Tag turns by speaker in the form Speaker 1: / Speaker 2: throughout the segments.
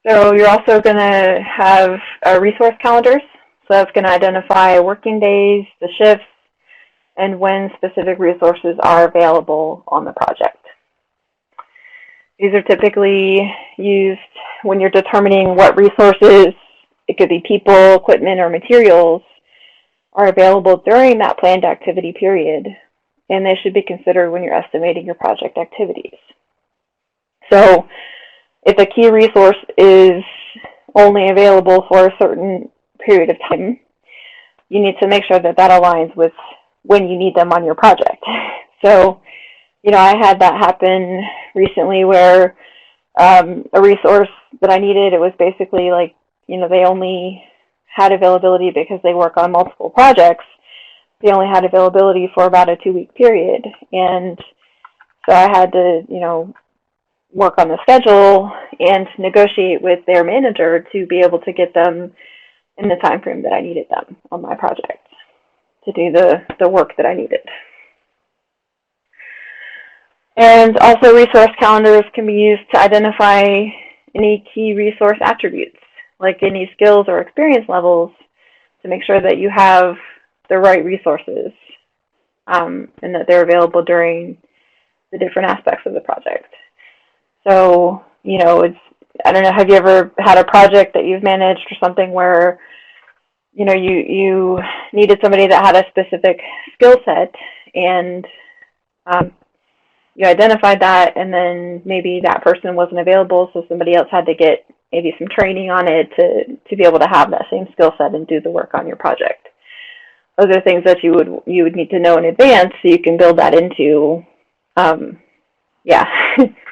Speaker 1: So you're also going to have resource calendars. So that's going to identify working days, the shifts, and when specific resources are available on the project. These are typically used when you're determining what resources, it could be people, equipment, or materials, are available during that planned activity period, and they should be considered when you're estimating your project activities. So if a key resource is only available for a certain period of time, you need to make sure that that aligns with when you need them on your project. So, I had that happen recently where a resource that I needed, it was basically like, they only had availability because they work on multiple projects. They only had availability for about a 2-week period. And so I had to, work on the schedule and negotiate with their manager to be able to get them in the time frame that I needed them on my project to do the work that I needed. And also resource calendars can be used to identify any key resource attributes, like any skills or experience levels, to make sure that you have the right resources and that they're available during the different aspects of the project. So, I don't know, have you ever had a project that you've managed or something where, you needed somebody that had a specific skill set and you identified that, and then maybe that person wasn't available, so somebody else had to get maybe some training on it to be able to have that same skill set and do the work on your project. Those are things that you would need to know in advance so you can build that into,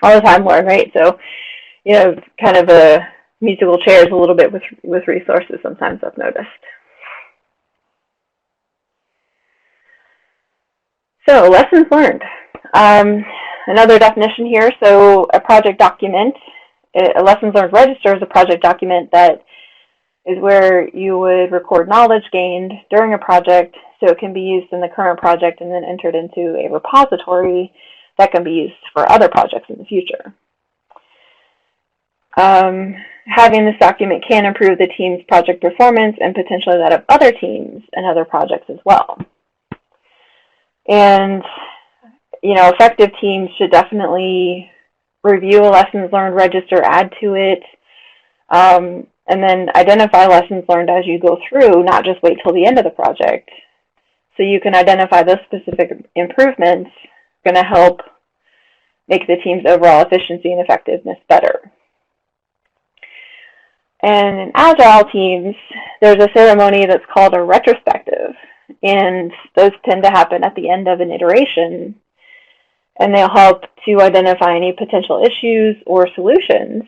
Speaker 1: all the time more, right? So, kind of a musical chairs a little bit with resources sometimes, I've noticed. So, lessons learned. Another definition here, so a project document, a lessons learned register is a project document that is where you would record knowledge gained during a project so it can be used in the current project and then entered into a repository that can be used for other projects in the future. Having this document can improve the team's project performance and potentially that of other teams and other projects as well. And effective teams should definitely review a lessons learned register, add to it, and then identify lessons learned as you go through, not just wait till the end of the project. So you can identify those specific improvements going to help make the team's overall efficiency and effectiveness better. And in agile teams, there's a ceremony that's called a retrospective, and those tend to happen at the end of an iteration. And they'll help to identify any potential issues or solutions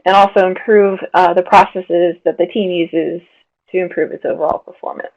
Speaker 1: and also improve the processes that the team uses to improve its overall performance.